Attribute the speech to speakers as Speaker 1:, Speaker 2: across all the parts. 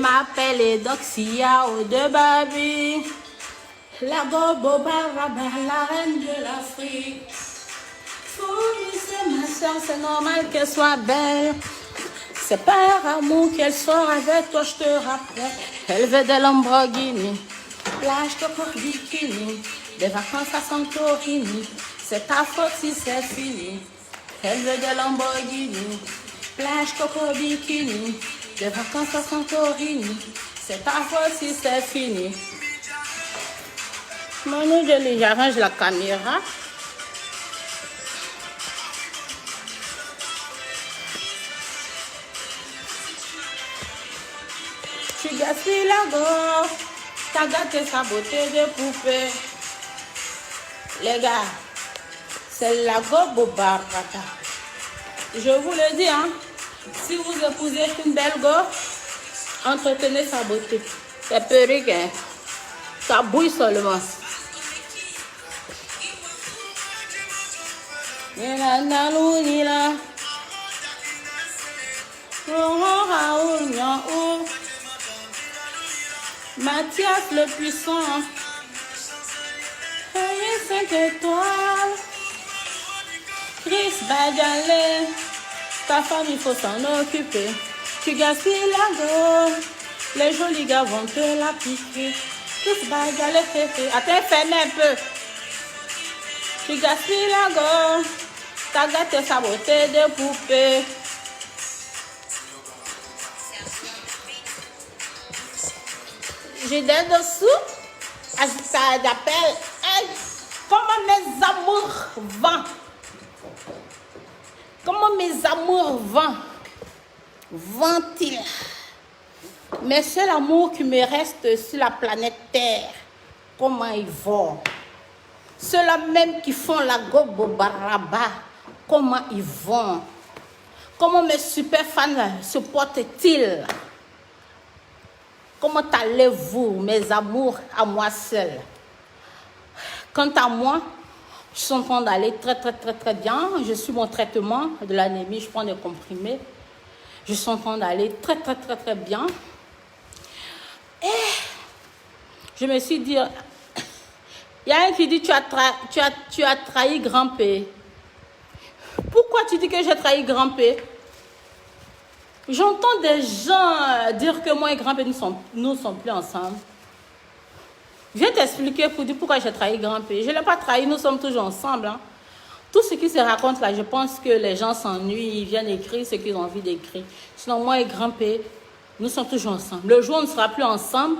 Speaker 1: m'appelle Edoxia de Babi. La Gobo Baraba, la reine de l'Afrique. Oui, c'est ma soeur, c'est normal qu'elle soit belle. C'est par amour qu'elle sort avec toi, je te rappelle. Elle veut des Lamborghini, plage de bikini, des vacances à Santorini. C'est ta faute si c'est fini. Elle veut des Lamborghini, plage coco bikini, des vacances à Santorini. C'est ta faute si c'est fini. Manu Jolie, j'arrange la caméra. Tu gaspilles la go, t'as gâté sa beauté de poupée. Les gars, c'est la go barata. Je vous le dis, hein, si vous épousez une belle go, entretenez sa beauté. C'est perruque, hein, ça bouille seulement. Mathias le puissant, 5 étoiles. Chris Badjalé, ta femme il faut s'en occuper. Tu gaspilles la go, les jolis gars vont te la piquer. Chris Badjalé, attends, fermez un peu. Tu gaspilles la go, t'as gâté sa beauté de poupée. J'ai des dessous, ça appelle comment mes amours vont. Comment mes amours vont-ils? Mais c'est l'amour qui me reste sur la planète Terre. Comment ils vont? Ceux-là même qui font la Gobo Baraba, comment ils vont? Comment mes super fans se portent-ils? Comment allez-vous, mes amours, à moi seul? Quant à moi, je suis en train d'aller très bien. Je suis mon traitement de l'anémie, je prends des comprimés. Je suis en train d'aller très bien. Et je me suis dit, il y a un qui dit, tu as trahi grand-père. Pourquoi tu dis que j'ai trahi grand-père? J'entends des gens dire que moi et grand-père, nous sommes plus ensemble. Je vais t'expliquer pour dire pourquoi j'ai trahi grand-père. Je ne l'ai pas trahi, nous sommes toujours ensemble. Hein. Tout ce qui se raconte là, je pense que les gens s'ennuient, ils viennent écrire ce qu'ils ont envie d'écrire. Sinon, moi et grand-père, nous sommes toujours ensemble. Le jour où on ne sera plus ensemble,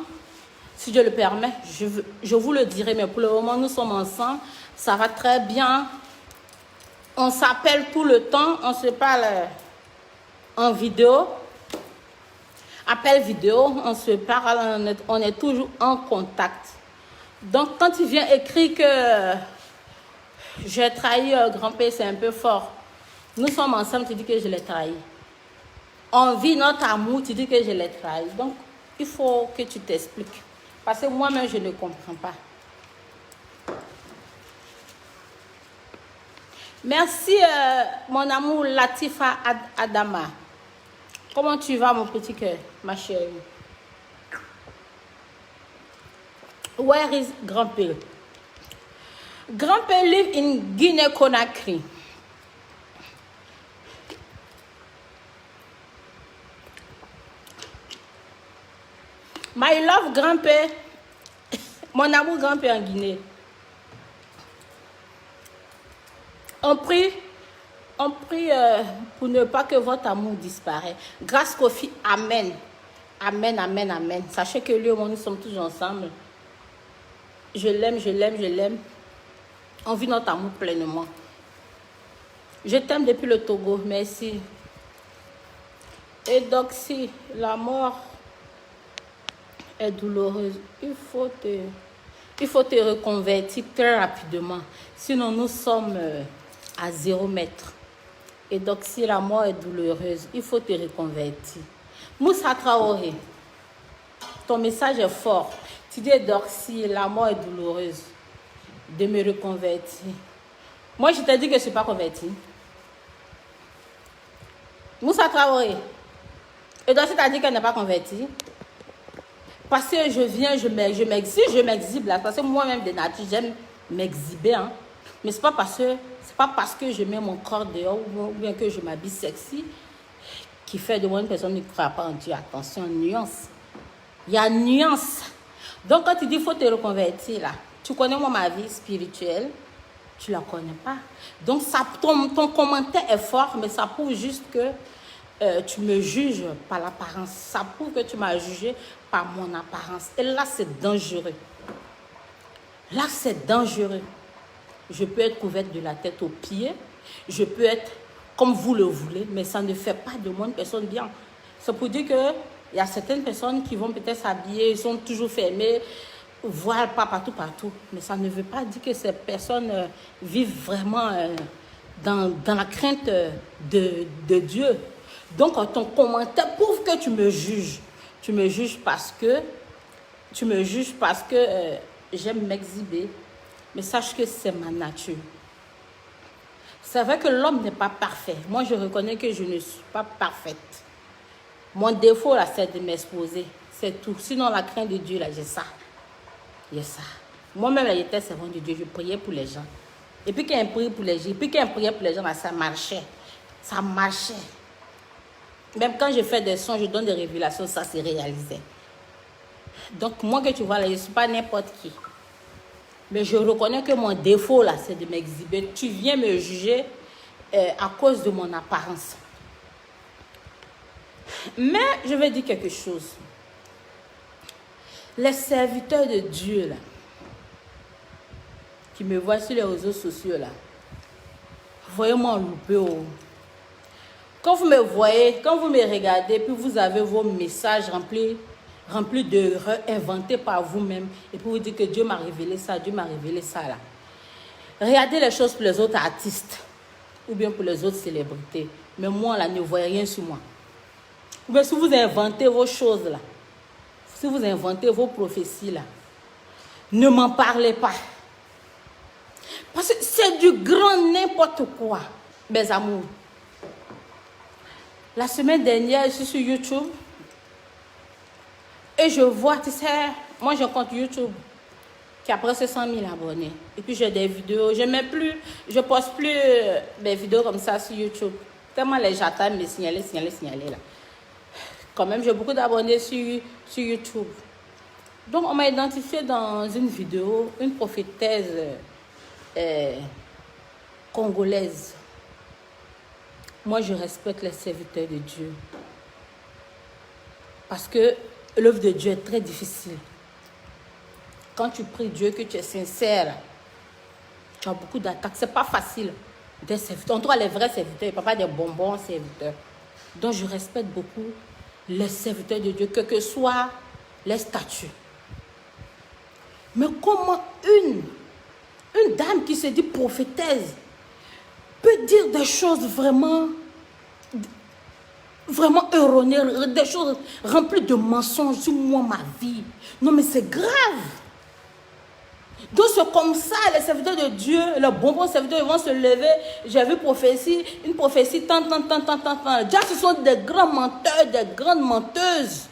Speaker 1: si Dieu le permet, je vous le dirai. Mais pour le moment, nous sommes ensemble. Ça va très bien. On s'appelle tout le temps. On se parle en vidéo, appel vidéo, on se parle, on est toujours en contact. Donc, quand il vient écrire que j'ai trahi grand-père, c'est un peu fort. Nous sommes ensemble, tu dis que je l'ai trahi. On vit notre amour, tu dis que je l'ai trahi. Donc, il faut que tu t'expliques. Parce que moi-même, je ne comprends pas. Merci, mon amour Latifa Adama. Comment tu vas, mon petit cœur, ma chérie? Where is grand-père? Grand-père live in Guinea-Conakry. My love, grand-père. Mon amour, grand-père en Guinée. On prie pour ne pas que votre amour disparaisse. Grâce Kofi, amen. Amen, amen, amen. Sachez que lui et moi, nous sommes toujours ensemble. Je l'aime. On vit notre amour pleinement. Je t'aime depuis le Togo, merci. Et donc, si la mort est douloureuse, il faut te reconvertir très rapidement. Sinon, nous sommes à 0 mètre. Et donc, si la mort est douloureuse, il faut te reconvertir. Moussa Traoré, ton message est fort. Tu dis, donc, si la mort est douloureuse, de me reconvertir. Moi, je t'ai dit que je ne suis pas convertie. Moussa Traoré, et donc, si tu as dit qu'elle n'est pas convertie, parce que je viens, je m'exhibe là, parce que moi-même de nature, j'aime m'exhiber, hein. Mais c'est pas parce que je mets mon corps dehors ou bien que je m'habille sexy qui fait de moi une personne qui ne croit pas en Dieu. Attention, nuance. Il y a nuance. Donc quand tu dis qu'il faut te reconvertir là, tu connais moi ma vie spirituelle, tu ne la connais pas. Donc ton commentaire est fort, mais ça prouve juste que tu me juges par l'apparence. Ça prouve que tu m'as jugé par mon apparence. Et là, c'est dangereux. Là, c'est dangereux. Je peux être couverte de la tête aux pieds. Je peux être comme vous le voulez, mais ça ne fait pas de moi une personne bien. C'est pour dire qu'il y a certaines personnes qui vont peut-être s'habiller, ils sont toujours fermés, voile pas partout. Mais ça ne veut pas dire que ces personnes vivent vraiment dans la crainte de Dieu. Donc, ton commentaire prouve que tu me juges. Tu me juges parce que j'aime m'exhiber. Mais sache que c'est ma nature. C'est vrai que l'homme n'est pas parfait. Moi, je reconnais que je ne suis pas parfaite. Mon défaut, là, c'est de m'exposer. C'est tout. Sinon, la crainte de Dieu, là, j'ai ça. J'ai ça. Moi-même, là, j'étais servante de Dieu. Je priais pour les gens. Et puis, quand je priais pour les gens, là, ça marchait. Ça marchait. Même quand je fais des sons, je donne des révélations, ça s'est réalisé. Donc, moi que tu vois là, je ne suis pas n'importe qui. Mais je reconnais que mon défaut là, c'est de m'exhiber. Tu viens me juger à cause de mon apparence. Mais je vais dire quelque chose. Les serviteurs de Dieu là, qui me voient sur les réseaux sociaux là, voyez-moi louper. Oh. Quand vous me voyez, quand vous me regardez, puis vous avez vos messages remplis d'erreurs inventées par vous-même, et puis vous dites que Dieu m'a révélé ça là. Regardez les choses pour les autres artistes, ou bien pour les autres célébrités. Mais moi là, ne voyez rien sur moi. Ou bien si vous inventez vos choses là, si vous inventez vos prophéties là, ne m'en parlez pas. Parce que c'est du grand n'importe quoi, mes amours. La semaine dernière, je suis sur YouTube et je vois, tu sais, moi j'ai un compte YouTube qui a presque 100 000 abonnés. Et puis j'ai des vidéos, je poste plus mes vidéos comme ça sur YouTube. Tellement les j'attends me signaler là. Quand même, j'ai beaucoup d'abonnés sur YouTube. Donc on m'a identifié dans une vidéo, une prophétesse congolaise. Moi, je respecte les serviteurs de Dieu. Parce que l'œuvre de Dieu est très difficile. Quand tu pries Dieu, que tu es sincère, tu as beaucoup d'attaques. Ce n'est pas facile des serviteurs. On trouve les vrais serviteurs, pas des bonbons serviteurs. Donc, je respecte beaucoup les serviteurs de Dieu, quel que soit les statuts. Mais comment une dame qui se dit prophétesse peut dire des choses vraiment erronées, des choses remplies de mensonges sur moi, ma vie. Non, mais c'est grave. Donc c'est comme ça, les serviteurs de Dieu, les bonbons serviteurs, ils vont se lever. J'ai vu une prophétie, tant. Déjà, ce sont des grands menteurs, des grandes menteuses.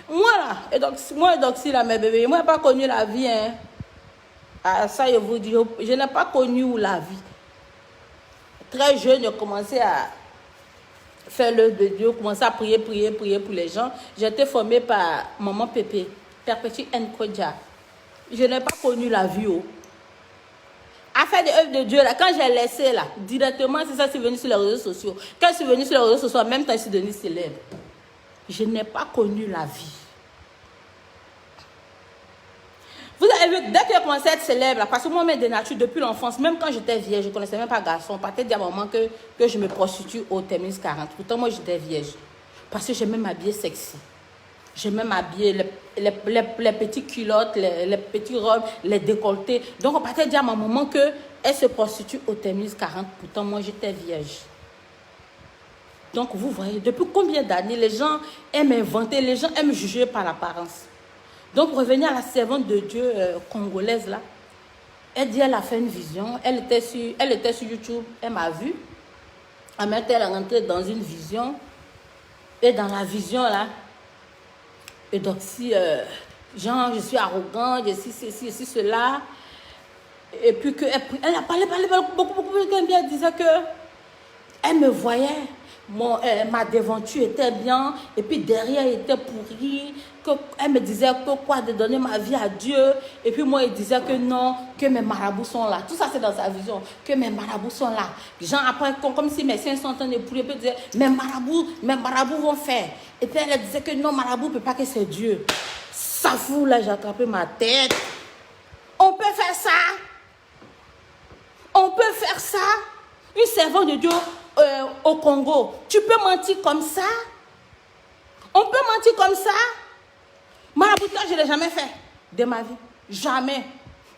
Speaker 1: Moi, là, si là, mes bébés, moi, je n'ai pas connu la vie, hein. Ah, ça, je vous dis, je n'ai pas connu la vie. Très jeune, j'ai commencé à faire l'œuvre de Dieu, commencer à prier pour les gens. J'ai été formée par Maman Pépé, Perpétue Nkodja. Je n'ai pas connu la vie. Oh. À faire des œuvres de Dieu, là, quand j'ai laissé, là, directement, c'est ça, c'est venu sur les réseaux sociaux. Quand je suis venue sur les réseaux sociaux, en même temps, je suis devenue célèbre. Je n'ai pas connu la vie. Vous avez vu, dès que j'ai commencé à être célèbre, là, parce que moi-même de nature, depuis l'enfance, même quand j'étais vierge, je ne connaissais même pas garçon, peut-être dire à un moment que je me prostitue au Terminus 40. Pourtant, moi, j'étais vierge. Parce que j'aimais m'habiller sexy. J'aimais m'habiller les petites culottes, les petits robes, les décolletés. Donc, on peut dire à ma maman qu'elle se prostitue au Terminus 40. Pourtant, moi, j'étais vierge. Donc, vous voyez, depuis combien d'années, les gens aiment inventer, les gens aiment juger par l'apparence. Donc, pour revenir à la servante de Dieu congolaise, là, elle dit qu'elle a fait une vision. Elle était sur YouTube, elle m'a vue. Elle est rentrée dans une vision. Et dans la vision, là, Et donc, si, genre, je suis arrogant, je suis ceci, je suis cela. Et puis, elle a parlé beaucoup, elle disait que elle me voyait, ma devanture était bien, et puis derrière, elle était pourrie. Elle me disait que quoi, de donner ma vie à Dieu. Et puis moi, elle disait que non, que mes marabouts sont là. Tout ça, c'est dans sa vision, que mes marabouts sont là. Genre, après, comme si mes saints sont en train de prier, puis elle disait, mes marabouts vont faire. Et puis elle disait que non, marabout ne peut pas, que c'est Dieu. Ça fout, là, j'ai attrapé ma tête. On peut faire ça. On peut faire ça. Une servante de Dieu au Congo, tu peux mentir comme ça? On peut mentir comme ça? Maraboutage, je ne l'ai jamais fait de ma vie. Jamais.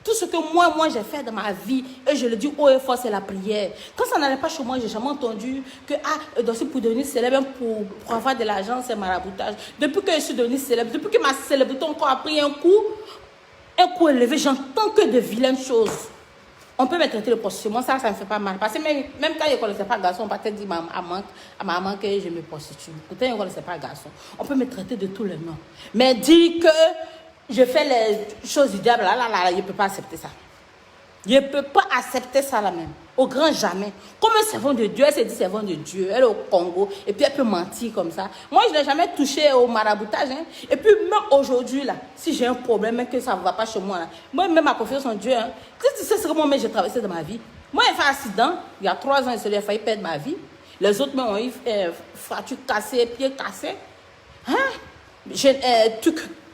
Speaker 1: Tout ce que moi j'ai fait dans ma vie, et je le dis haut et fort, c'est la prière. Quand ça n'allait pas chez moi, j'ai jamais entendu que, pour devenir célèbre, pour avoir de l'argent, c'est maraboutage. Depuis que je suis devenue célèbre, depuis que ma célébrité encore a pris un coup élevé, j'entends que de vilaines choses. On peut me traiter de prostituée. Moi, ça me fait pas mal. Parce que même quand je ne connaissais pas garçon, on peut peut-être dire à maman que je me prostitue. Pourtant, je ne connaissais pas garçon. On peut me traiter de tous les noms. Mais dire que je fais les choses du diable, là, je ne peux pas accepter ça. Je ne peux pas accepter ça là même. Au grand jamais. Comme un servant de Dieu, elle s'est dit servant de Dieu. Elle est au Congo. Et puis elle peut mentir comme ça. Moi, je n'ai jamais touché au maraboutage. Hein. Et puis même aujourd'hui, là, si j'ai un problème et que ça ne va pas chez moi, là, moi, même ma confiance en Dieu, hein, tu sais comment j'ai traversé dans ma vie. Moi, j'ai fait un accident. Il y a 3 ans, j'ai failli perdre ma vie. Les autres ont eu fracture cassée, pied cassé. Hein?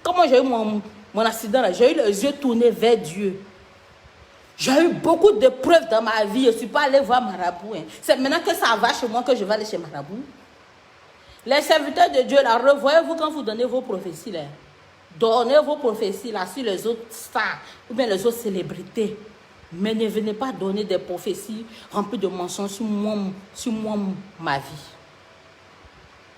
Speaker 1: Comment j'ai eu mon accident là? J'ai eu les yeux tournés vers Dieu. J'ai eu beaucoup de preuves dans ma vie. Je ne suis pas allée voir Marabout. Hein. C'est maintenant que ça va chez moi que je vais aller chez Marabout. Les serviteurs de Dieu, là, revoyez-vous quand vous donnez vos prophéties. Là. Donnez vos prophéties là, sur les autres stars ou bien les autres célébrités. Mais ne venez pas donner des prophéties remplies de mensonges sur moi, ma vie.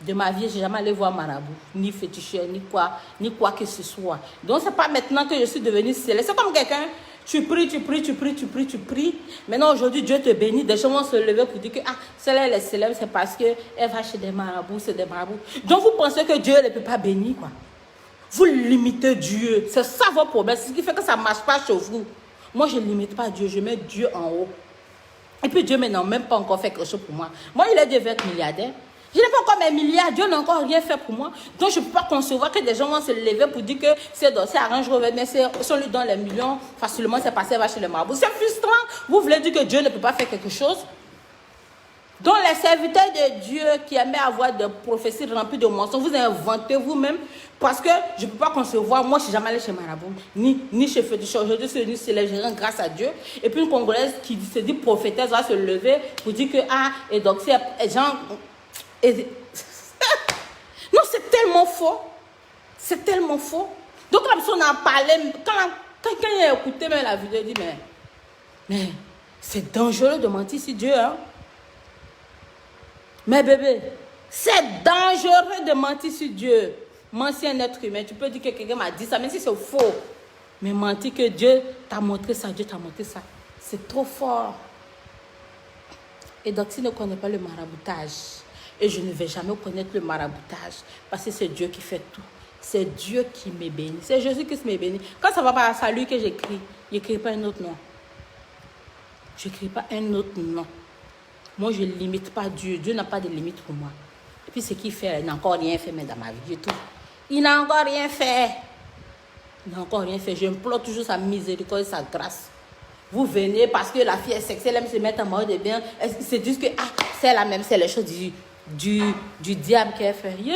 Speaker 1: De ma vie, je n'ai jamais allé voir Marabout, ni féticheur, ni quoi que ce soit. Donc, ce n'est pas maintenant que je suis devenue célèbre. C'est comme quelqu'un, tu pries. Maintenant, aujourd'hui, Dieu te bénit. Des gens vont se lever pour dire que celle-là, elle est célèbre, c'est parce qu'elle va chez des marabouts, c'est des marabouts. Donc, vous pensez que Dieu ne peut pas bénir, quoi. Vous limitez Dieu. C'est ça votre problème. C'est ce qui fait que ça ne marche pas chez vous. Moi, je ne limite pas Dieu, je mets Dieu en haut. Et puis, Dieu n'a même pas encore fait quelque chose pour moi. Moi, il est Dieu être milliardaire. Je n'ai pas encore mes milliards, Dieu n'a encore rien fait pour moi. Donc, je ne peux pas concevoir que des gens vont se lever pour dire que c'est dossier arrange revêt, mais si on lui donne les millions, facilement, c'est passé, va chez le marabout. C'est frustrant. Vous voulez dire que Dieu ne peut pas faire quelque chose? Donc, les serviteurs de Dieu qui aimaient avoir des prophéties remplies de mensonges, vous inventez vous-même. Parce que je ne peux pas concevoir, moi, je ne suis jamais allée chez Marabout, ni chez Féticheur. Aujourd'hui, c'est une célèbre grâce à Dieu. Et puis, une Congolaise qui se dit prophétesse va se lever pour dire que, et donc, c'est gens. Non, c'est tellement faux. C'est tellement faux. Donc, la personne a parlé. Quand il a écouté même la vidéo, il dit, mais c'est dangereux de mentir sur Dieu, hein. Mais bébé, c'est dangereux de mentir sur Dieu. Mentir un être humain, tu peux dire que quelqu'un m'a dit ça, même si c'est faux. Mais mentir que Dieu t'a montré ça, Dieu t'a montré ça, c'est trop fort. Et donc, s'il ne connaît pas le maraboutage, et je ne vais jamais connaître le maraboutage, parce que c'est Dieu qui fait tout. C'est Dieu qui me bénit. C'est Jésus qui me bénit. Quand ça ne va pas à lui que j'écris, je n'écris pas un autre nom. Je n'écris pas un autre nom. Moi, je ne limite pas Dieu. Dieu n'a pas de limite pour moi. Et puis, ce qu'il fait, il n'a encore rien fait mais dans ma vie du tout. Il n'a encore rien fait. Il n'a encore rien fait. J'implore toujours sa miséricorde et sa grâce. Vous venez parce que la fille est sexuelle, elle se met en mode de bien. Elle se dit que c'est la même, c'est les choses du diable qu'elle fait. Je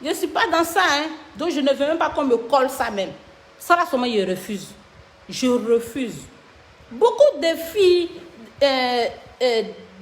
Speaker 1: ne suis pas dans ça. Hein. Donc, je ne veux même pas qu'on me colle ça même. Ça, là, seulement, je refuse. Je refuse. Beaucoup de filles,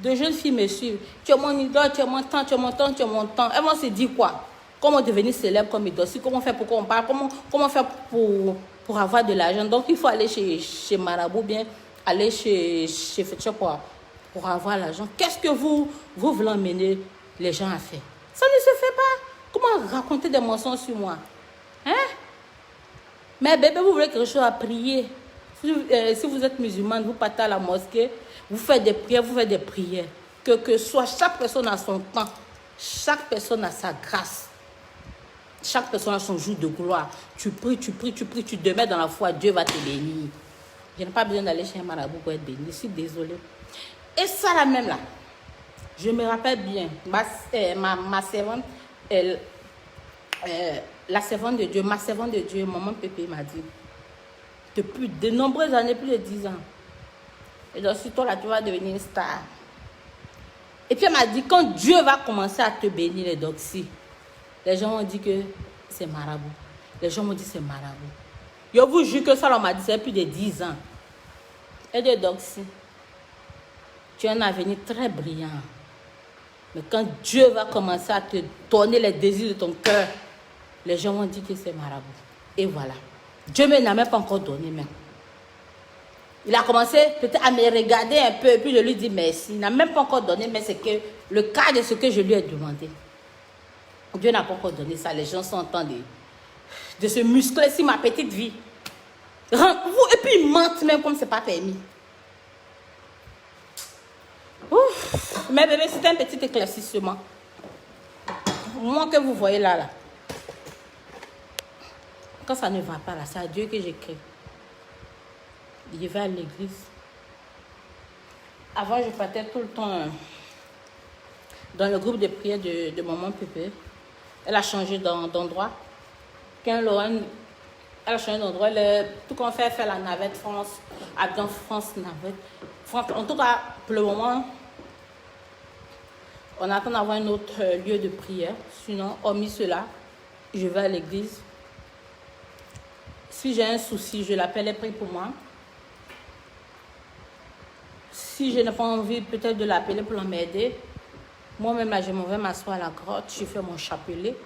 Speaker 1: de jeunes filles me suivent. Tu es mon idole, tu es mon temps, tu es mon temps, tu es mon temps. Elles vont se dire quoi? Comment devenir célèbre comme idole? Comment faire pour qu'on parle? Comment faire pour avoir de l'argent? Donc, il faut aller chez Marabout, bien aller chez Féticheur pour avoir l'argent. Qu'est-ce que vous voulez emmener les gens à faire? Ça ne se fait pas. Comment raconter des mensonges sur moi? Hein? Mais bébé, vous voulez quelque chose à prier. Si vous êtes musulmane, vous partez à la mosquée, vous faites des prières, Que soit chaque personne a son temps, chaque personne a sa grâce. Chaque personne a son jour de gloire. Tu pries, tu pries, tu pries, tu demeures dans la foi. Dieu va te bénir. Je n'ai pas besoin d'aller chez un marabout pour être béni. Je suis désolée. Et ça, là même, là, je me rappelle bien. Ma servante, la servante de Dieu, ma servante de Dieu, maman Pépé m'a dit, depuis de nombreuses années, plus de 10 ans, et donc, si toi, là, tu vas devenir une star. Et puis, elle m'a dit, quand Dieu va commencer à te bénir, les doxy, les gens m'ont dit que c'est marabout. Les gens m'ont dit c'est marabout. Je vous jure que ça, on m'a dit, c'est plus de 10 ans. Et de doxy, tu as un avenir très brillant. Mais quand Dieu va commencer à te donner les désirs de ton cœur, les gens vont dire que c'est marabout. Et voilà. Dieu ne m'a même pas encore donné même. Il a commencé peut-être à me regarder un peu, et puis je lui dis merci. Il n'a même pas encore donné, mais c'est que le cas de ce que je lui ai demandé. Dieu n'a pas encore donné ça. Les gens sont en train de se muscler sur ma petite vie. Et puis ils mentent même comme ce n'est pas permis. Ouf. Mais bébé, c'est un petit éclaircissement. Moi que vous voyez là. Quand ça ne va pas là, c'est à Dieu que j'écris. Je vais à l'église. Avant, je partais tout le temps dans le groupe de prière de maman Pépé. Elle a changé d'endroit. Quand Lorraine, elle a changé d'endroit. Tout qu'on fait, elle fait la navette France. Abidjan France, navette. France, en tout cas, pour le moment, on attend d'avoir un autre lieu de prière. Sinon, hormis cela, je vais à l'église. Si j'ai un souci, je l'appelle, elle prie pour moi. Si je n'ai pas envie peut-être de l'appeler pour m'aider, moi-même là, je m'en vais m'asseoir à la grotte, je fais mon chapelet.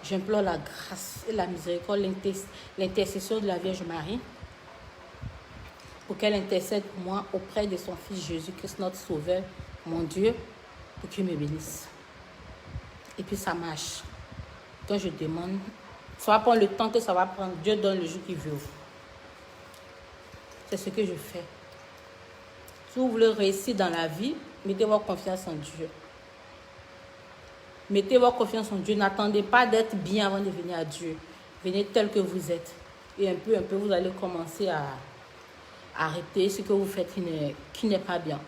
Speaker 1: J'implore la grâce et la miséricorde, l'intercession de la Vierge Marie, pour qu'elle intercède pour moi auprès de son Fils Jésus-Christ, notre Sauveur, mon Dieu, pour qu'il me bénisse. Et puis ça marche. Quand je demande, ça va prendre le temps que ça va prendre. Dieu donne le jour qu'il veut. C'est ce que je fais. Si vous voulez réussir dans la vie, mettez votre confiance en Dieu. Mettez votre confiance en Dieu. N'attendez pas d'être bien avant de venir à Dieu. Venez tel que vous êtes. Et un peu, vous allez commencer à arrêter ce que vous faites qui n'est pas bien.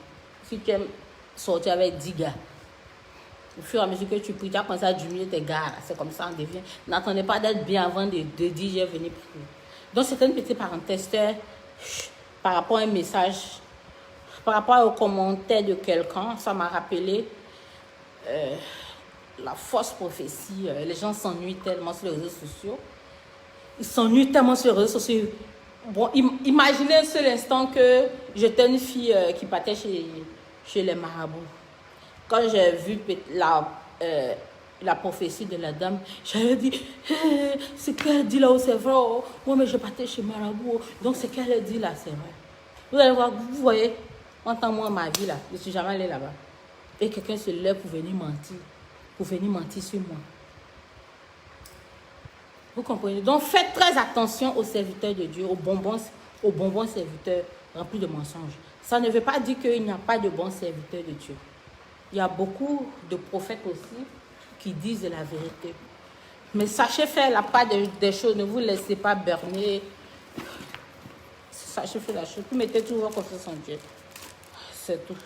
Speaker 1: Si tu aimes sortir avec 10 gars, au fur et à mesure que tu pries, tu as commencé à diminuer tes gars. C'est comme ça, on devient. N'attendez pas d'être bien avant de dire je vais venir prier. Donc, c'est une petite parenthèse par rapport à un message, par rapport au commentaire de quelqu'un. Ça m'a rappelé la fausse prophétie. Les gens s'ennuient tellement sur les réseaux sociaux. Ils s'ennuient tellement sur les réseaux sociaux. Bon, imaginez un seul instant que j'étais une fille qui partait chez les marabouts. Quand j'ai vu la prophétie de la dame, j'avais dit, hey, ce qu'elle dit là, c'est vrai. Oh. Moi, mais je partais chez Marabout. Donc, ce qu'elle dit là, c'est vrai. Vous allez voir, vous voyez, en tant que moi, ma vie là, je ne suis jamais allée là-bas. Et quelqu'un se lève pour venir mentir sur moi. Vous comprenez? Donc, faites très attention aux serviteurs de Dieu, aux bonbons serviteurs remplis de mensonges. Ça ne veut pas dire qu'il n'y a pas de bons serviteurs de Dieu. Il y a beaucoup de prophètes aussi qui disent la vérité. Mais sachez faire la part des choses. Ne vous laissez pas berner. Sachez faire la chose. Vous mettez toujours confiance en Dieu. C'est tout.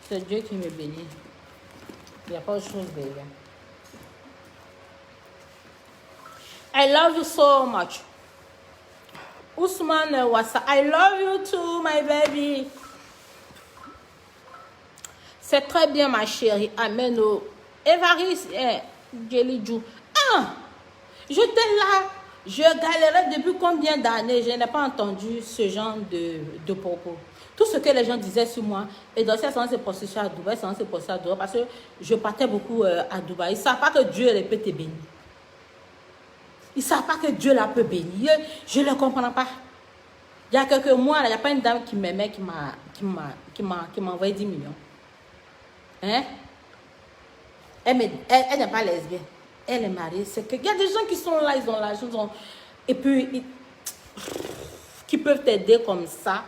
Speaker 1: C'est Dieu qui me bénit. Il n'y a pas autre chose derrière. I love you so much. Ousmane Wassa, I love you too, my baby. C'est très bien, ma chérie. Amen. Évariste, Djelidjou. J'étais là. Je galérais depuis combien d'années? Je n'ai pas entendu ce genre de propos. Tout ce que les gens disaient sur moi, et dans cette séance de prostitution à Dubaï, parce que je partais beaucoup à Dubaï. Ils ne savent pas que Dieu les peut te bénir. Ils ne savent pas que Dieu la peut bénir. Je ne le comprends pas. Il y a quelques mois, il n'y a pas une dame qui m'aimait, qui m'a envoyé 10 millions. Hein? Elle n'est pas lesbienne. Elle est mariée. C'est que il y a des gens qui sont là, ils ont l'argent. Et puis, qui peuvent t'aider comme ça,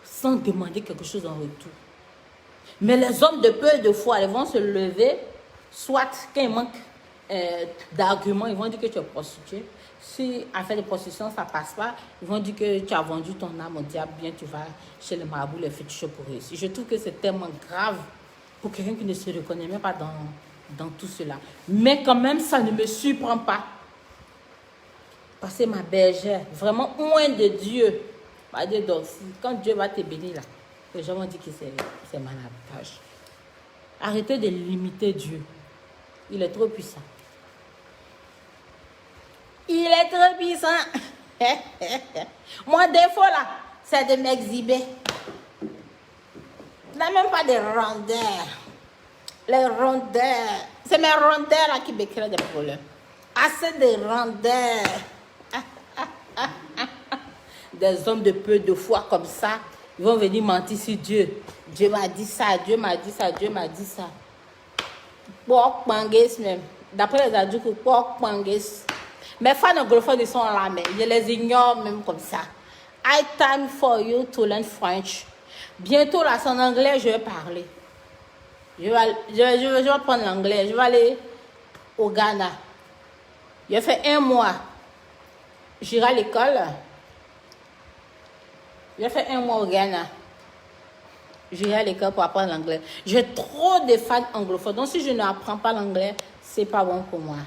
Speaker 1: sans demander quelque chose en retour. Mais les hommes de peu de foi, ils vont se lever, soit quand il manque d'arguments. Ils vont dire que tu es prostituée. Si affaire de prostitution, ça ne passe pas, ils vont dire que tu as vendu ton âme au diable, bien tu vas chez le marabout, les féticheurs pour réussir. Je trouve que c'est tellement grave pour quelqu'un qui ne se reconnaît même pas dans tout cela. Mais quand même, ça ne me surprend pas. Parce que ma bergère, vraiment loin de Dieu. Donc, quand Dieu va te bénir là, les gens vont dire que c'est malatage. Arrêtez de limiter Dieu. Il est trop puissant. Il est trop puissant. Mon défaut là, c'est de m'exhiber. Je n'ai même pas de rondeurs. Les rondeurs. C'est mes rondeurs là qui me créent des problèmes. Assez de rondeurs. Des hommes de peu de foi comme ça, ils vont venir mentir sur Dieu. Dieu m'a dit ça, Dieu m'a dit ça, Dieu m'a dit ça. Pork pangues même. D'après les adultes, pork pangues. Mes fans anglophones, ils sont là, mais je les ignore même comme ça. I time for you to learn French. Bientôt, là, c'est en anglais, je vais parler. Je vais prendre l'anglais. Je vais aller au Ghana. J'ai fait 1 mois. J'irai à l'école. J'ai fait 1 mois au Ghana. J'irai à l'école pour apprendre l'anglais. J'ai trop de fans anglophones. Donc, si je n'apprends pas l'anglais, c'est pas bon pour moi.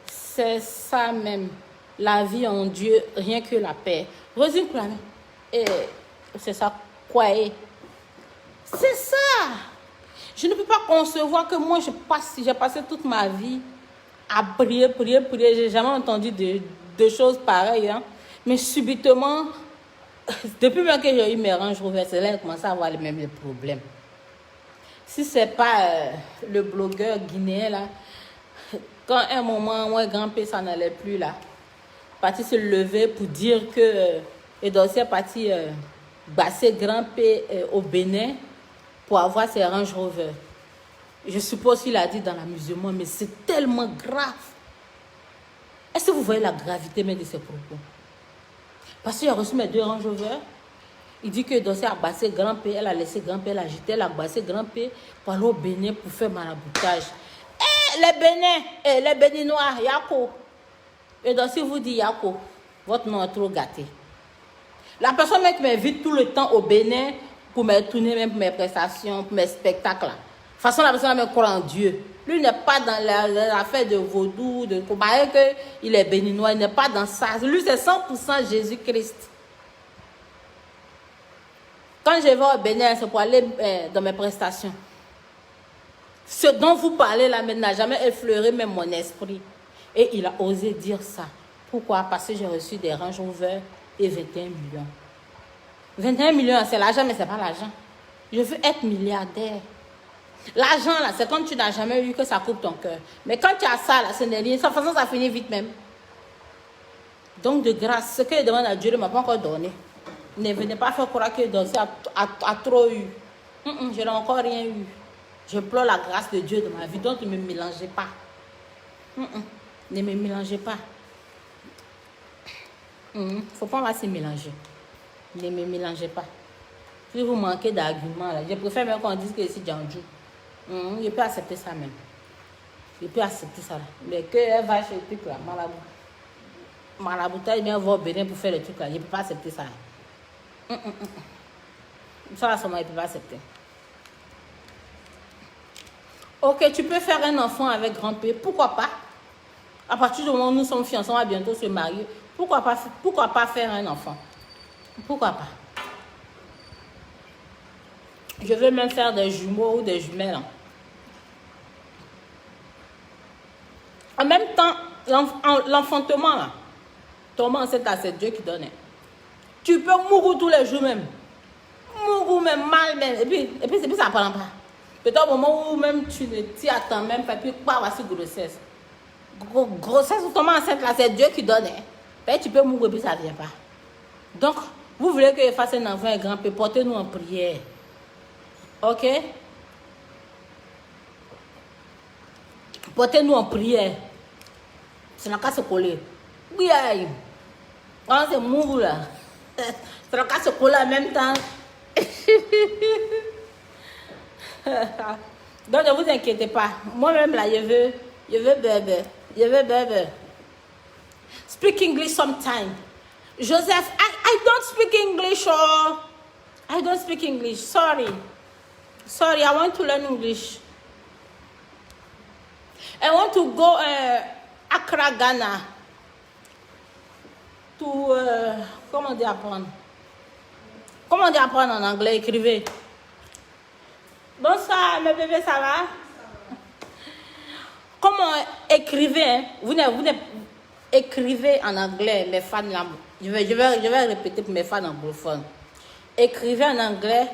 Speaker 1: C'est ça même. La vie en Dieu, rien que la paix. Rosine Kwame. Et c'est ça. Quoi? C'est ça. Je ne peux pas concevoir que moi, j'ai passé toute ma vie à prier. J'ai jamais entendu de choses pareilles. Hein. Mais subitement, depuis même que j'ai eu mes ranges ouverts, c'est là que j'ai commencé à avoir les mêmes problèmes. Si ce n'est pas le blogueur guinéen, là, quand à un moment, moi, grand-père, ça n'allait plus, là, parti se lever pour dire que Edossi est parti basser grand-père au Bénin pour avoir ses Range Rover. Je suppose qu'il a dit dans l'amusement, mais c'est tellement grave. Est-ce que vous voyez la gravité même de ces propos? Parce qu'il a reçu mes 2 Range Rover. Il dit que Edossi a bassé grand-père, elle a laissé grand-père l'agiter, elle a bassé grand-père pour aller au Bénin pour faire maraboutage. Les Béninois, Yako. Edossi vous dit Yako, votre nom est trop gâté. La personne qui m'invite tout le temps au Bénin pour me tourner même pour mes prestations, pour mes spectacles. De toute façon, la personne me croit en Dieu. Lui n'est pas dans l'affaire de vaudou, de comparer qu'il est béninois, il n'est pas dans ça. Lui, c'est 100% Jésus-Christ. Quand je vais au Bénin, c'est pour aller dans mes prestations. Ce dont vous parlez là n'a jamais effleuré même mon esprit. Et il a osé dire ça. Pourquoi? Parce que j'ai reçu des Range Rover et 21 millions. 21 millions, c'est l'argent, mais ce n'est pas l'argent. Je veux être milliardaire. L'argent, là, c'est quand tu n'as jamais eu que ça coupe ton cœur. Mais quand tu as ça, là, ce n'est rien. De toute façon, ça finit vite même. Donc, de grâce, ce que je demande à Dieu ne m'a pas encore donné. Ne venez pas faire croire que Edossi a trop eu. Je n'ai encore rien eu. Je pleure la grâce de Dieu dans ma vie. Donc, ne me mélangez pas. Ne me mélangez pas. Il ne faut pas se mélanger. Ne me mélangez pas. Si vous manquez d'arguments, je préfère même qu'on dise que c'est Djanju. Je peux accepter ça même. Je peux accepter ça. Là. Mais qu'elle va chez le truc là, maraboutage, bien va au Bénin pour faire le truc là. Je ne peux pas accepter ça. Ça là, seulement, je ne peux pas accepter. Ok, tu peux faire un enfant avec grand-père. Pourquoi pas? À partir du moment où nous sommes fiancés, on va bientôt se marier. Pourquoi pas faire un enfant? Pourquoi pas? Je veux même faire des jumeaux ou des jumelles. En même temps, l'enfantement, là, tomber enceinte, c'est Dieu qui donne. Tu peux mourir tous les jours même. Mourir même, mal même. Et puis ça ne prend pas. Peut-être au moment où même tu ne t'y attends même pas, puis pas avoir grossesse. Grossesse ou tomber enceinte, là, c'est Dieu qui donne. Tu peux mourir et puis ça ne vient pas. Donc, vous voulez que je fasse un enfant et grand-père, portez-nous en prière. Ok? Portez-nous en prière. C'est n'a qu'à se coller. Oui, aïe. Quand c'est mou là. C'est n'a qu'à se coller en même temps. Donc ne vous inquiétez pas. Moi-même là, je veux bébé. Je veux bébé. Speak English sometime. Joseph, I don't speak English. Oh. I don't speak English. Sorry. Sorry, I want to learn English. I want to go Accra, Ghana. To, comment dire apprendre? Comment dire apprendre en anglais? Écrivez. Bonsoir, mes bébés, ça va? Comment écrivez? Hein? Vous écrivez en anglais, mes fans là. Je vais répéter pour mes fans anglophones. Écrivez en anglais.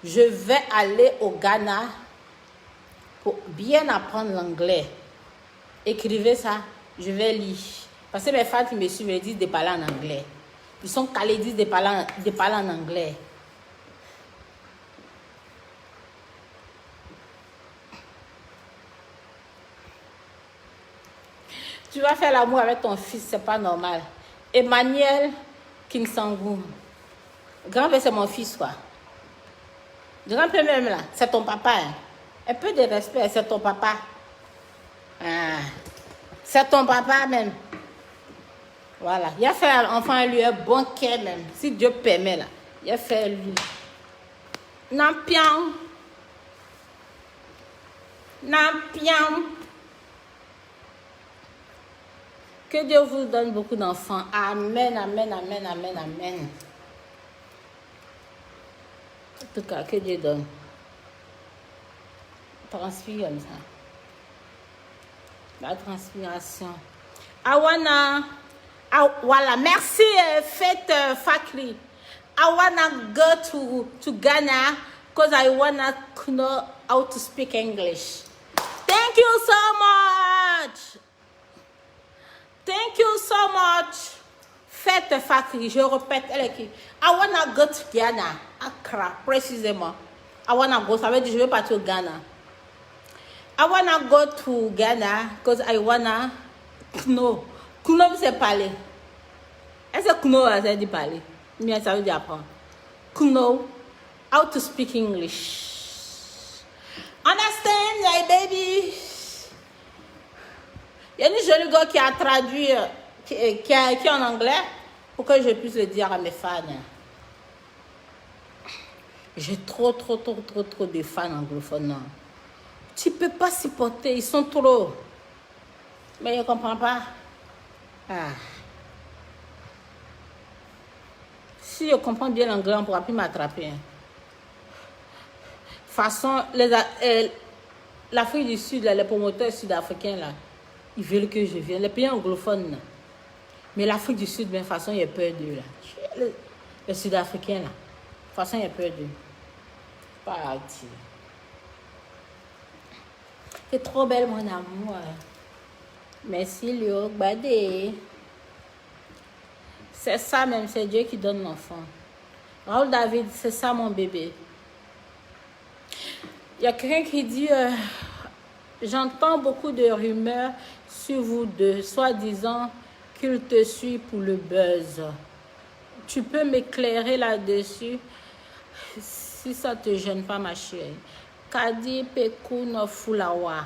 Speaker 1: Je vais aller au Ghana pour bien apprendre l'anglais. Écrivez ça. Je vais lire. Parce que mes fans qui me suivent me disent de parler en anglais. Ils sont calés, ils disent de parler en anglais. Tu vas faire l'amour avec ton fils, c'est pas normal. Emmanuel Kingsangou. Grand-père, c'est mon fils, quoi. Grand-père même, là, c'est ton papa. Hein. Un peu de respect, c'est ton papa. Ah. C'est ton papa, même. Voilà. Il a fait à l'enfant lui un bon cœur, même. Si Dieu permet, là. Il a fait lui. Nampion. Nampion. Que Dieu vous donne beaucoup d'enfants. Amen, amen, amen, amen, amen. En tout cas, que Dieu donne. Transpire comme ça. La transpiration. Voilà, merci Fête Fakri. I wanna go to Ghana because I wanna know how to speak English. Thank you so much. Thank you so much. Fête Fakri, je répète, elle est qui? I wanna go to Ghana. Accra, précisément. I wanna go, ça veut dire je vais partir au Ghana. I wanna go to Ghana because I wanna know. Kuno, c'est parler. Est-ce que Kuno, ça veut dire parler? Mais ça veut dire apprendre. Kuno, how to speak English. Understand, my baby? Il y a une jolie gars qui a traduit, qui est en anglais, pour que je puisse le dire à mes fans. J'ai trop de fans anglophones. Non. Tu ne peux pas supporter, ils sont trop. Mais je ne comprends pas. Ah. Si je comprends bien l'anglais, on ne pourra plus m'attraper. De toute façon, l'Afrique du Sud, là, les promoteurs sud-africains, là, ils veulent que je vienne. Les pays anglophones, là. Mais l'Afrique du Sud, de toute façon, il y a peur d'eux. Les Sud-Africains, là. De toute façon, il y a peur d'eux. Pas actif. T'es trop belle, mon amour. Merci, Léo. Badé. C'est ça même, c'est Dieu qui donne l'enfant. Raoul David, c'est ça mon bébé. Il y a quelqu'un qui dit, j'entends beaucoup de rumeurs sur vous deux, soi-disant qu'il te suit pour le buzz. Tu peux m'éclairer là-dessus si ça te gêne pas, ma chérie. Kadi Pekou no Fulawa.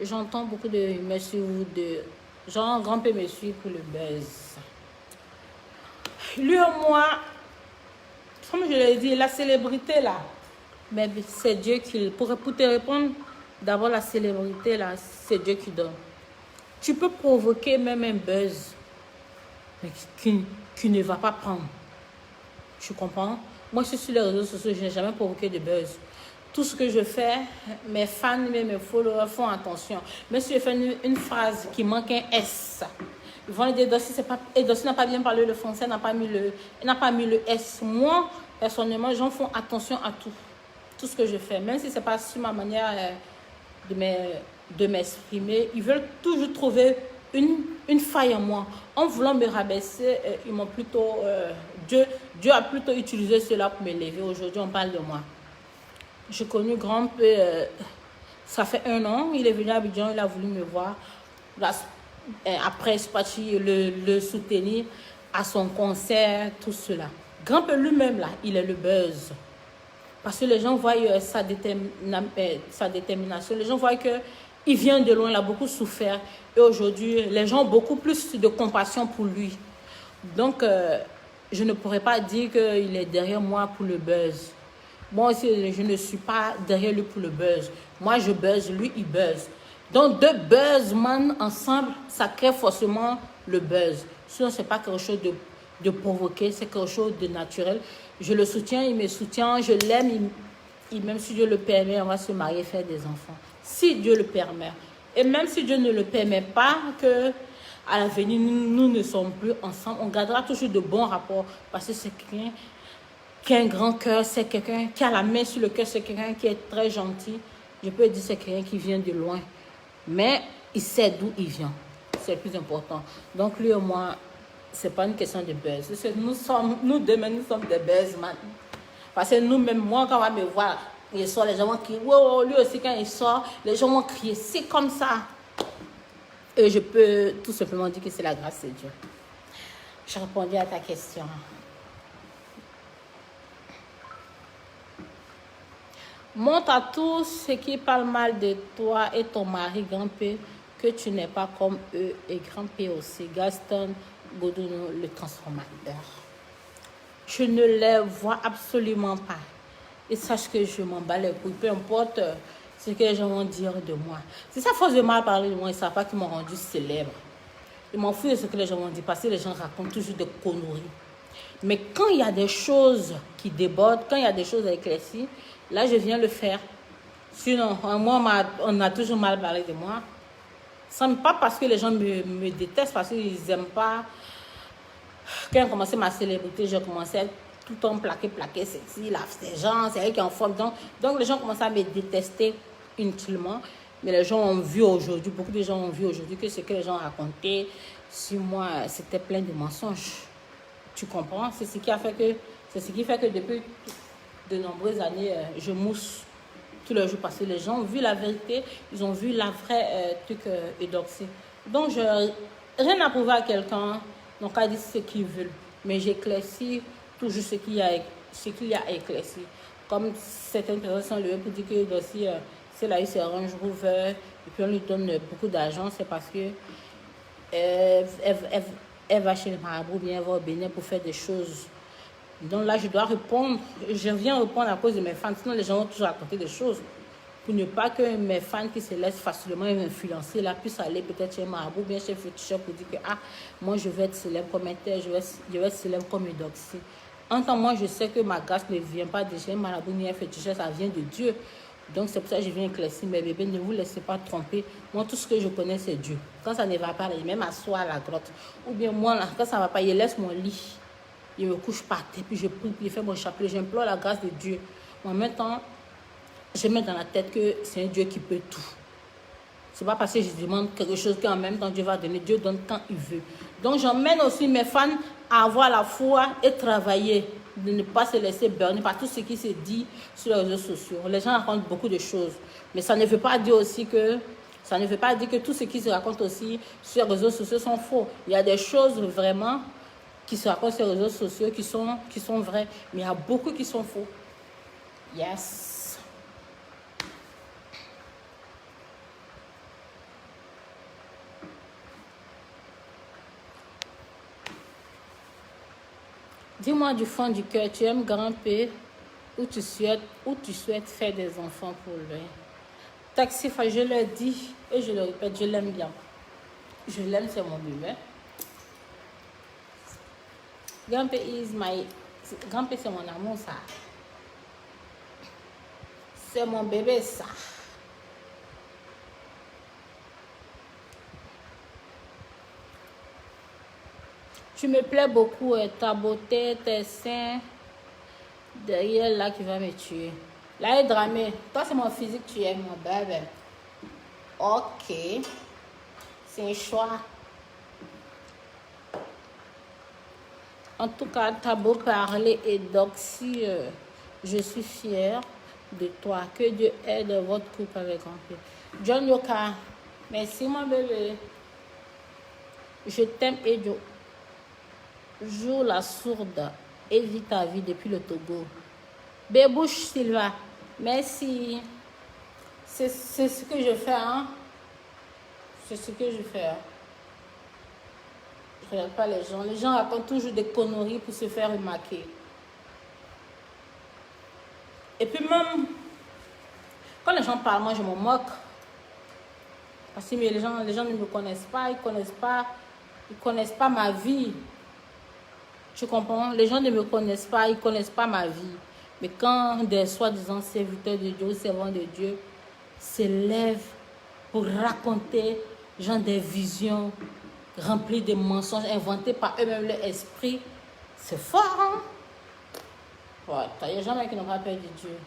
Speaker 1: J'entends beaucoup de rumeurs sur vous deux. Genre, grand-père me suit pour le buzz. Lui et moi, comme je l'ai dit, la célébrité là, mais c'est Dieu qui... Pour te répondre, d'abord la célébrité là, c'est Dieu qui donne. Tu peux provoquer même un buzz, mais qui ne va pas prendre. Tu comprends? Moi, je suis sur les réseaux sociaux, je n'ai jamais provoqué de buzz. Tout ce que je fais, mes fans, mes followers font attention. Mais si je fais une phrase qui manque un S, ils vont dire Dossi n'a pas bien parlé le français, n'a pas mis le S. Moi, personnellement, les gens font attention à tout ce que je fais. Même si ce n'est pas sur ma manière de m'exprimer, ils veulent toujours trouver une faille en moi. En voulant me rabaisser, ils m'ont plutôt... Dieu a plutôt utilisé cela pour m'élever. Aujourd'hui, on parle de moi. J'ai connu grand-père, ça fait 1 an, il est venu à Abidjan, il a voulu me voir. Après, je suis partie le soutenir à son concert, tout cela. Grand-père lui-même, là, il est le buzz. Parce que les gens voient sa détermination. Les gens voient qu'il vient de loin, il a beaucoup souffert. Et aujourd'hui, les gens ont beaucoup plus de compassion pour lui. Donc, je ne pourrais pas dire qu'il est derrière moi pour le buzz. Moi aussi, je ne suis pas derrière lui pour le buzz. Moi, je buzz, lui, il buzz. Donc, deux buzzman ensemble, ça crée forcément le buzz. Sinon, ce n'est pas quelque chose de provoqué, c'est quelque chose de naturel. Je le soutiens, il me soutient, je l'aime, même si Dieu le permet, on va se marier, faire des enfants. Si Dieu le permet. Et même si Dieu ne le permet pas, que à l'avenir, nous ne sommes plus ensemble, on gardera toujours de bons rapports parce que c'est quelqu'un qui a un grand cœur, c'est quelqu'un qui a la main sur le cœur, c'est quelqu'un qui est très gentil. Je peux dire c'est quelqu'un qui vient de loin, mais il sait d'où il vient. C'est le plus important. Donc lui et moi, c'est pas une question de buzz. Nous demain, nous sommes des buzzman. Parce que nous-mêmes, moi, quand on va me voir, il sort, les gens vont crier. Wow, lui aussi, quand il sort, les gens vont crier. C'est comme ça. Et je peux tout simplement dire que c'est la grâce de Dieu. Je répondais à ta question. Montre à tous ceux qui parlent mal de toi et ton mari, grand-père, que tu n'es pas comme eux. Et grand-père aussi, Gaston Godouno, le transformateur. Je ne les vois absolument pas. Et sache que je m'en bats les couilles, peu importe ce que les gens vont dire de moi. C'est ça, force de mal parler de moi, ils ne savent pas qu'ils m'ont rendu célèbre. Je m'en fous de ce que les gens vont dire, parce que les gens racontent toujours des conneries. Mais quand il y a des choses qui débordent, quand il y a des choses à éclaircir, là, je viens le faire. Sinon, moi, on a toujours mal parlé de moi. Ce n'est pas parce que les gens me détestent, parce qu'ils n'aiment pas. Quand j'ai commencé ma célébrité, j'ai commencé à être tout le temps plaqué, sexy, là, ces gens, c'est eux qui en forme. Donc, les gens commencent à me détester inutilement. Mais les gens ont vu aujourd'hui, beaucoup de gens ont vu aujourd'hui que ce que les gens racontaient sur moi, c'était plein de mensonges. Tu comprends? C'est ce qui fait que depuis de nombreuses années, je mousse tous les jours parce que les gens ont vu la vérité, ils ont vu la vraie truc eudoxie. Donc, je rien à prouver à quelqu'un, donc à dire ce qu'ils veulent. Mais j'éclaircis toujours ce qu'il y a à éclaircir. Comme certaines personnes sont levées pour dire que Eudoxie, c'est là, il se range Rover, et puis on lui donne beaucoup d'argent, c'est parce que elle va chez le marabout, bien elle va au Bénin pour faire des choses. Donc là, je dois répondre. Je viens répondre à cause de mes fans. Sinon, les gens vont toujours raconter des choses. Pour ne pas que mes fans qui se laissent facilement influencer, là, puissent aller peut-être chez marabout, bien chez Féticheur pour dire que moi, je vais être célèbre comme Inter, je vais être célèbre comme Eudoxie. En tant que moi, je sais que ma grâce ne vient pas de chez marabout ni un Féticheur, ça vient de Dieu. Donc, c'est pour ça que je viens éclaircir mes bébés. Ne vous laissez pas tromper. Moi, tout ce que je connais, c'est Dieu. Quand ça ne va pas, il même m'assoit à la grotte. Ou bien moi, là, quand ça ne va pas, il laisse mon lit. Il me couche par terre, puis je prie, puis je fais mon chapelet. J'implore la grâce de Dieu. En même temps, je mets dans la tête que c'est un Dieu qui peut tout. Ce n'est pas parce que je demande quelque chose qu'en même temps Dieu va donner. Dieu donne quand il veut. Donc, j'emmène aussi mes fans à avoir la foi et travailler. De ne pas se laisser berner par tout ce qui se dit sur les réseaux sociaux. Les gens racontent beaucoup de choses. Mais ça ne veut pas dire aussi que... Ça ne veut pas dire que tout ce qui se raconte aussi sur les réseaux sociaux sont faux. Il y a des choses vraiment qui se racontent sur les réseaux sociaux qui sont vraies. Mais il y a beaucoup qui sont faux. Yes. Dis-moi du fond du cœur, tu aimes grimper ou tu souhaites faire des enfants pour lui. Taxifa, je le dis et je le répète, je l'aime bien. Je l'aime, c'est mon bébé. Grand-père, c'est mon amour, ça. C'est mon bébé, ça. Tu me plais beaucoup, ta beauté, tes seins. Derrière là qui va me tuer. Là, il est dramé. Toi, c'est mon physique, tu aimes, mon bébé. Ok. C'est un choix. En tout cas, t'as beau parler et donc si je suis fière de toi, que Dieu aide votre couple avec grand-père. John Yoka, merci mon bébé. Je t'aime et joue la sourde et vis ta vie depuis le Togo. Bébouche Silva. Merci. C'est ce que je fais, hein. C'est ce que je fais. Hein. Je ne regarde pas les gens. Les gens racontent toujours des conneries pour se faire remarquer. Et puis même, quand les gens parlent, moi je me moque. Parce que les gens ne me connaissent pas, ils connaissent pas ma vie. Tu comprends? Les gens ne me connaissent pas, ils connaissent pas ma vie. Mais quand des soi-disant serviteurs de Dieu, servants de Dieu, s'élèvent pour raconter genre des visions remplies de mensonges inventés par eux-mêmes leur esprit, c'est fort, hein? Ouais, il n'y a jamais qui n'ont pas peur de Dieu.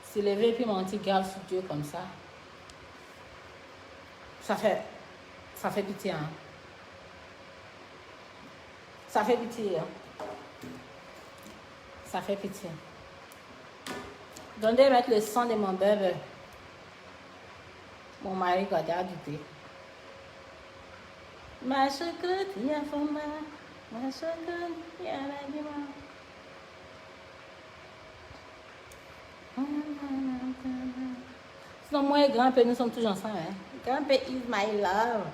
Speaker 1: S'élever puis mentir grave sur Dieu comme ça, ça fait pitié, hein? Ça fait pitié, hein? Ça fait pitié. Donnez mettre le sang de mon bébé. Mon mari va ajouter. Ma choucroute, il y a fama. Ma choucroute, il y a la dima. Sinon, moi et grand-père, nous sommes toujours ensemble. Hein? Grand-père is my love.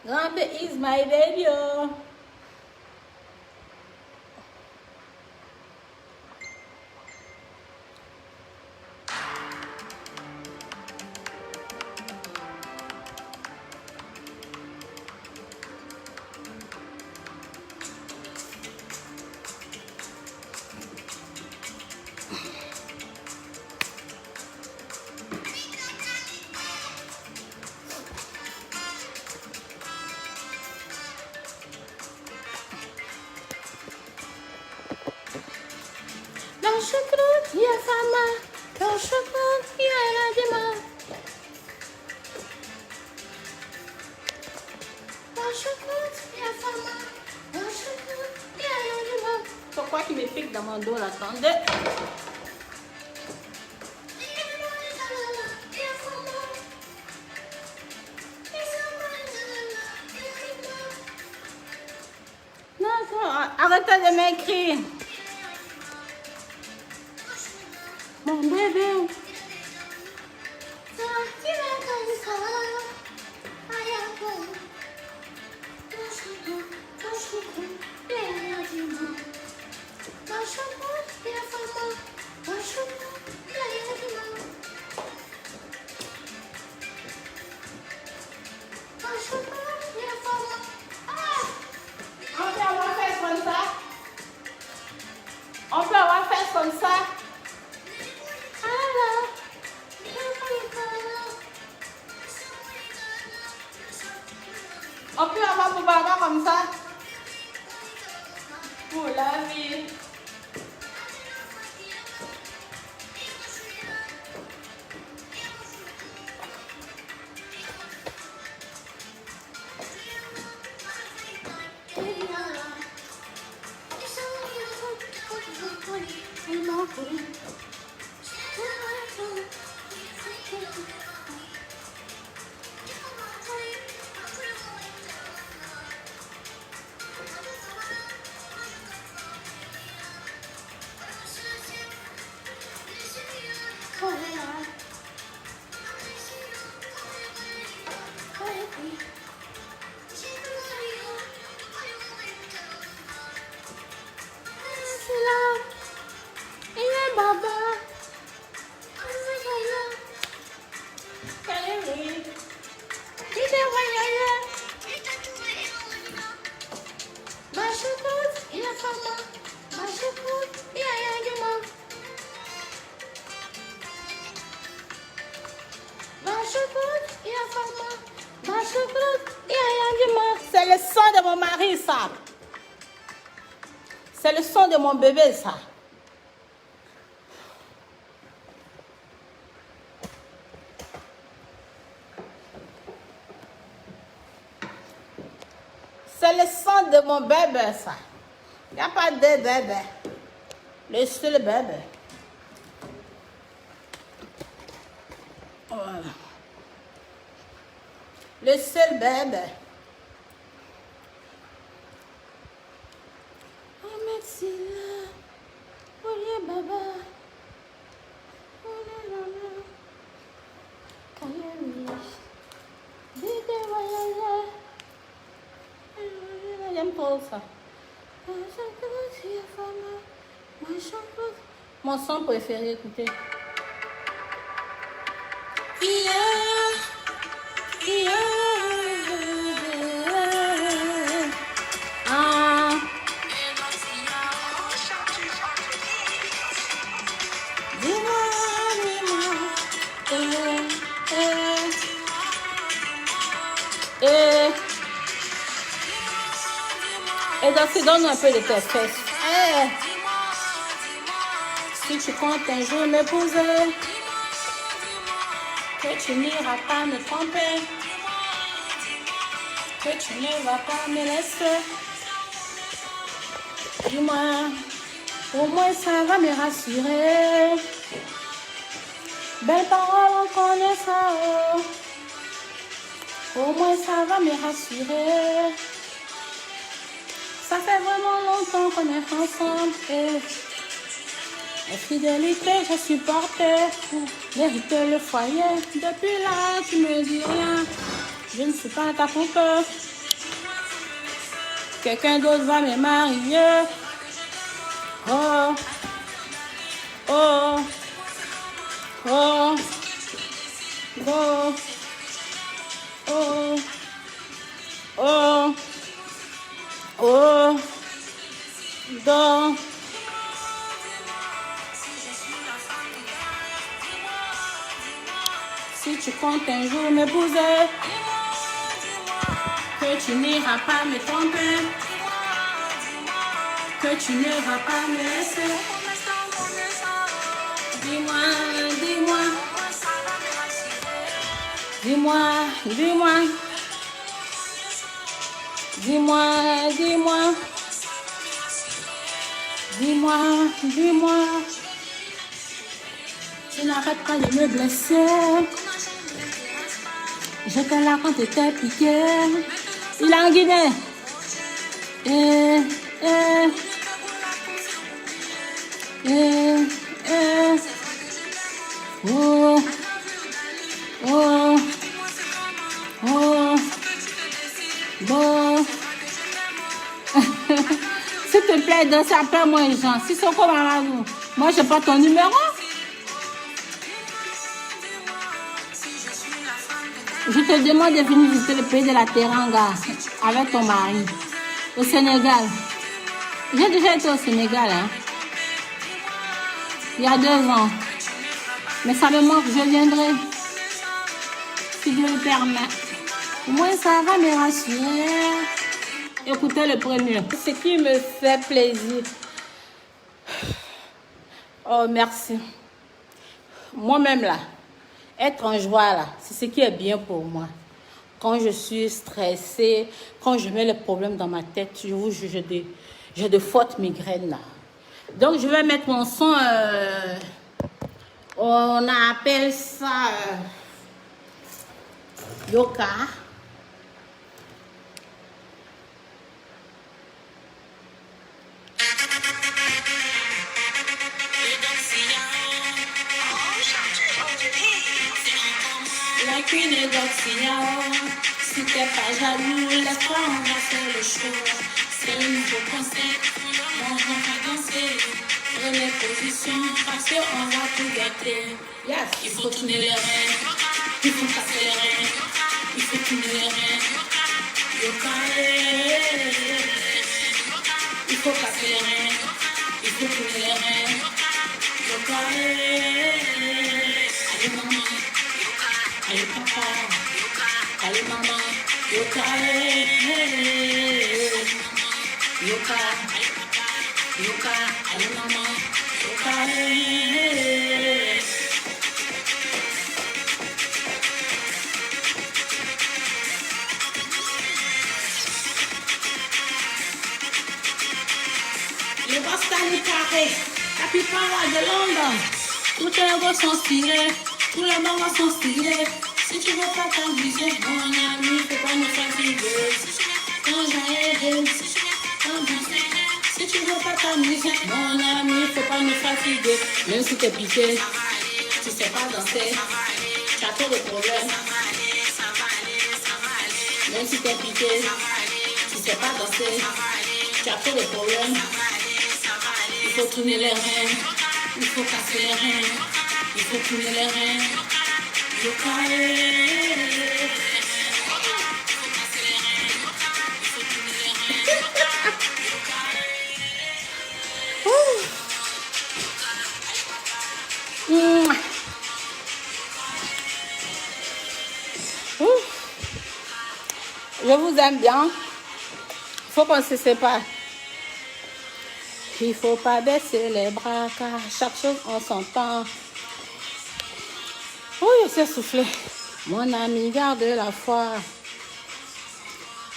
Speaker 1: Grand-père is my baby. La choucroute, il y a fama. La choucroute, il y a la dima. La choucroute, il y a fama. La choucroute, il y a la dima. Pourquoi tu me piques dans mon dos là? Attendez. Non, arrêtez de m'écrire. Mon bébé. On peut avoir fait comme ça. On peut avoir Boubaga comme ça. Pour la vie. C'est le sang de mon mari, ça. C'est le sang de mon bébé, ça. C'est le sang de mon bébé, ça. Il n'y a pas de bébé. Le seul bébé. Voilà. Le seul bébé. J'aime trop ça. Mon son préféré, écoutez. Ah. Et danser, donne un peu de tes fesses. Si tu comptes un jour m'épouser, que tu n'iras pas me tromper, que tu ne vas pas me laisser. Dis-moi, au moins ça va me rassurer. Belle parole, on connaît ça. Au moins ça va me rassurer. Ça fait vraiment longtemps qu'on est ensemble. La fidélité, je supportais. Mériter le foyer. Depuis là, tu me dis rien. Je ne suis pas ta coupe. Quelqu'un d'autre va me marier. Oh, oh, oh, oh, oh, oh, oh, donc. Si tu comptes un jour m'épouser, que tu n'iras pas me tromper, que tu ne vas pas me laisser. Dis-moi, dis-moi, dis-moi, dis-moi, dis-moi, dis-moi, dis-moi, dis-moi. Tu n'arrêtes pas de me blesser. J'étais là quand t'étais piqué. Il est en Guinée. Oh, oh, oh, bon. S'il te plaît, danse, appelle-moi les gens. Si c'est comme Mamadou, moi j'ai pas ton numéro. Je te demande de venir visiter le pays de la Teranga avec ton mari au Sénégal. J'ai déjà été au Sénégal, hein, il y a 2 ans. Mais ça me manque, je viendrai. Si Dieu le permet. Au moins ça va me rassurer. Écoutez le premier. Ce qui me fait plaisir. Oh, merci. Moi-même là. Être en joie, là, c'est ce qui est bien pour moi. Quand je suis stressée, quand je mets les problèmes dans ma tête, je vous jure, j'ai de fortes migraines, là. Donc, je vais mettre mon son, on appelle ça yoga. La queen est d'Oxyao. Si t'es pas jaloux, laisse-toi embrasser le show. C'est le nouveau concept, on va danser. Prenez position parce qu'on va tout gâter. Yes. Il faut tourner les reins, il faut casser les reins, il faut tourner les reins. Yoka, il faut casser les reins, il faut tourner les reins. Yoka, allez maman. Allez papa, allez maman, yoka, yoka, yoka, allez maman, yoka. Le Boston est carré, capitale de Londres, toutes les voix sont stylées. Tous les mamans sont stylés. Si tu veux pas t'amuser, mon ami, faut pas me fatiguer. Quand j'ai aidé, quand danser, si tu tu veux pas ta musique, mon ami, faut pas nous fatiguer. Même si t'es piqué, tu sais pas danser, t'as trop de problèmes. Même si t'es piqué, tu sais pas danser, tu as trop de problèmes. Il faut tourner les reins, il faut casser les reins, il faut tourner les reins. Je vous aime bien. Il faut qu'on se sépare. Il faut pas baisser les bras car chaque chose en son temps. Oui, je sais souffler. Mon ami, garde la foi.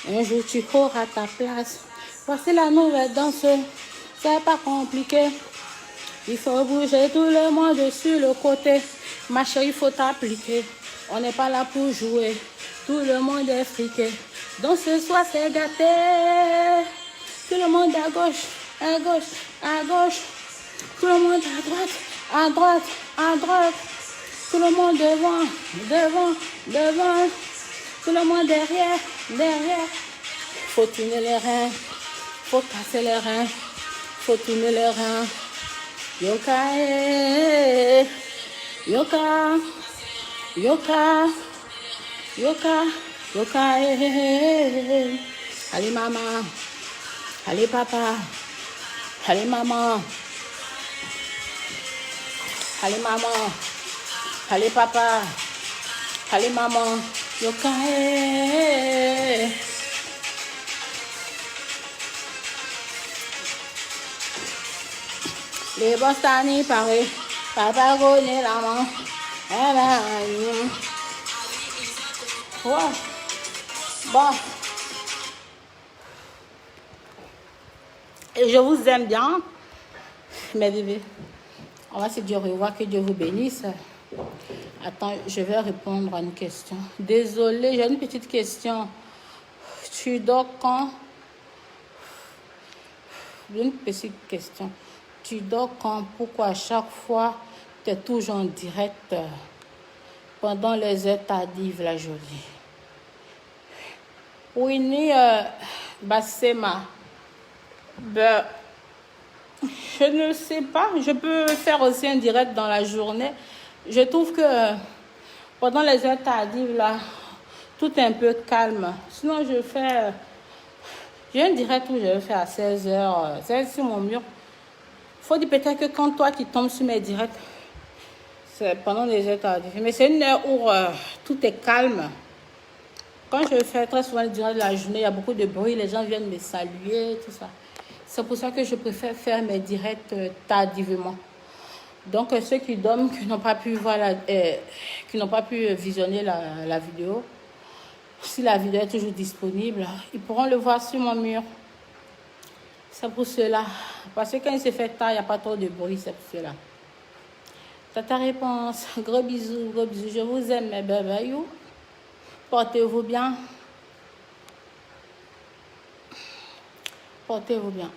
Speaker 1: Un jour tu auras ta place. Voici la nouvelle danse. C'est pas compliqué. Il faut bouger tout le monde sur le côté. Ma chérie, il faut t'appliquer. On n'est pas là pour jouer. Tout le monde est friqué. Donc ce soir, c'est gâté. Tout le monde à gauche, à gauche, à gauche. Tout le monde à droite, à droite, à droite. Tout le monde devant, devant, devant. Tout le monde derrière, derrière. Faut tourner les reins. Faut casser les reins. Faut tourner les reins. Yoka, yoka, yoka, yoka, yoka, allez maman, allez papa, allez maman, allez maman, allez papa, allez maman, yoka. Les Bostani Paris, papa connaît la main. Ouais. Bon. Et je vous aime bien, mes bébés. On va se dire au revoir, que Dieu vous bénisse. Attends, je vais répondre à une question. Désolée, j'ai une petite question. Tu dors quand? Une petite question. Tu dors quand? Pourquoi à chaque fois, tu es toujours en direct pendant les heures tardives, la jolie? Winnie Bassema. Ben, je ne sais pas. Je peux faire aussi un direct dans la journée. Je trouve que pendant les heures tardives, là, tout est un peu calme. Sinon, je fais... J'ai un direct où je vais faire à 16h. C'est sur mon mur. Faut dire peut-être que quand toi tu tombes sur mes directs, c'est pendant les heures tardives. Mais c'est une heure où tout est calme. Quand je fais très souvent le direct de la journée, il y a beaucoup de bruit, les gens viennent me saluer, tout ça. C'est pour ça que je préfère faire mes directs tardivement. Donc ceux qui dorment, qui n'ont pas pu voir qui n'ont pas pu visionner la vidéo, si la vidéo est toujours disponible, ils pourront le voir sur mon mur. C'est pour cela. Parce que quand il se fait tard, il n'y a pas trop de bruit, c'est pour cela. C'est ta réponse. Gros bisous, gros bisous. Je vous aime, mes bébés. Portez-vous bien. Portez-vous bien.